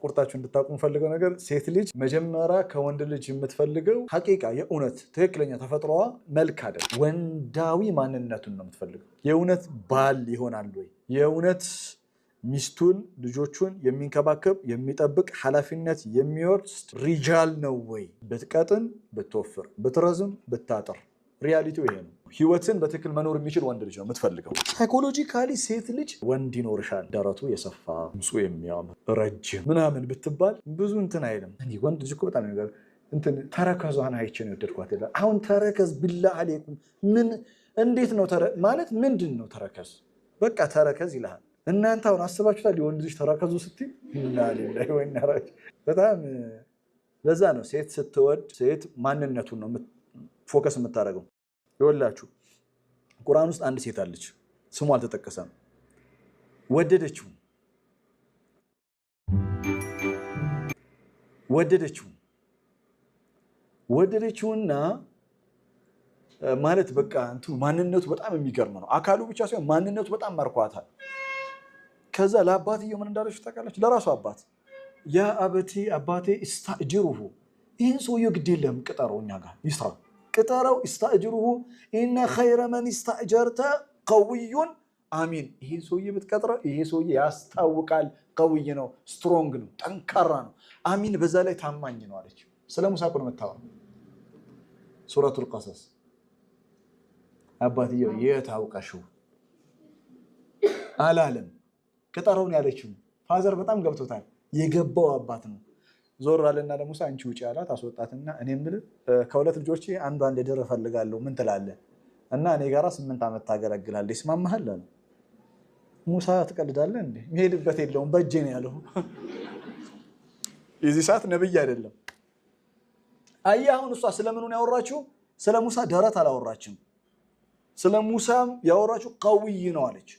ቁርጣችሁ እንድታቁም ፈልገው ነገር ሴት ልጅ መጀመሪያ ከወንድ ልጅ የምትፈልገው ሐቂቃ የእውነት ትክክለኛ ተፈጥሮዋ መልክ አይደል፣ ወንዳዊ ማንነቱን ነው የምትፈልገው። የእውነት ባል ይሆናል ወይ? የእውነት ሚስቱን ልጆቹን የሚንከባከብ የሚጠብቅ ኃላፊነት የሚወስድ ሪጃል ነው ወይ? ብትቀጥን ብትወፍር ብትረዝም ብታጥር ሪያሊቲው ይሄ ነው። ህይወትን በትክክል መኖር የሚችል ወንድ ልጅ ነው የምትፈልገው። ሳይኮሎጂካሊ ሴት ልጅ ወንድ ይኖርሻል፣ ደረቱ የሰፋ ምጹ የሚያምር ረጅም ምናምን ብትባል ብዙ እንትን አይልም። ወንድ ልጅ እኮ በጣም ነገር እንትን ተረከዟን አይቼ ነው የወደድኳት ይላል። አሁን ተረከዝ ቢላ አለይኩም ምን እንዴት ነው ማለት ምንድን ነው ተረከዝ? በቃ ተረከዝ ይልሃል። እናንተ አሁን አስባችሁታል? የወንድ ልጅ ተረከዙ ስትይ እና ሌላ ወይና ራጅ በጣም ለዛ ነው ሴት ስትወድ ሴት ማንነቱን ነው ፎከስ የምታደርገው። ይወላችሁ ቁርአን ውስጥ አንድ ሴት አለች፣ ስሟ አልተጠቀሰም። ወደደችውና ማለት በቃ እንትኑ ማንነቱ በጣም የሚገርም ነው። አካሉ ብቻ ሳይሆን ማንነቱ በጣም ማርኳታል። ከዛ ለአባትየው ምን እንዳለች ታውቃለች? ለራሱ አባት ያ አባቴ ኢስታእጅሩሁ፣ ይህን ሰውዬው ግድ የለም ቅጠረው፣ እኛ ጋር ይስራ ቅጠረው። ኢስታእጅሩሁ ኢነ ኸይረ መን ኢስታእጀርተ ቀውዩን አሚን። ይህን ሰውዬ ብትቀጥረው ይሄ ሰውዬ ያስታውቃል፣ ቀውይ ነው፣ ስትሮንግ ነው፣ ጠንካራ ነው፣ አሚን፣ በዛ ላይ ታማኝ ነው አለች። ስለ ሙሳ እኮ ነው የምታወራው ሱረቱል ቀሰስ። አባትየው የታውቀሽው አላለም፣ ቅጠረውን ያለችው ፋዘር በጣም ገብቶታል። የገባው አባት ነው። ዞር አለና ለሙሳ አንቺ ውጪ አላት። አስወጣትና እኔ የምልህ ከሁለት ልጆቼ አንዷን ልድር እፈልጋለሁ፣ ምን ትላለህ? እና እኔ ጋራ 8 ዓመት ታገለግላለህ፣ ይስማማሃል አለ። ሙሳ ትቀልዳለህ እንዴ? የሚሄድበት የለውም በእጄ ነው ያለው። የዚህ ሰዓት ነብይ አይደለም። አየህ አሁን እሷ ስለምኑን ያወራችው? ስለ ሙሳ ደረት አላወራችም። ስለ ሙሳም ያወራችው ቀውይ ነው አለች።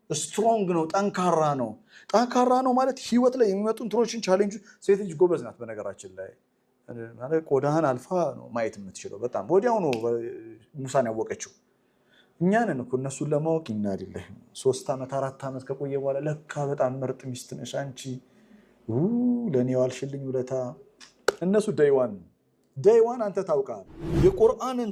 ስትሮንግ ነው፣ ጠንካራ ነው። ጠንካራ ነው ማለት ህይወት ላይ የሚመጡ እንትኖችን ቻሌንጅ። ሴት ልጅ ጎበዝ ናት በነገራችን ላይ ማለት ቆዳህን አልፋ ነው ማየት የምትችለው። በጣም ወዲያው ነው ሙሳን ያወቀችው። እኛንን እኮ እነሱን ለማወቅ ይናልልህ 3 ዓመት 4 ዓመት ከቆየ በኋላ ለካ በጣም ምርጥ ሚስት ነሽ አንቺ ለኔ ዋልሽልኝ ውለታ። እነሱ ዳይዋን አንተ ታውቃለህ የቁርአንን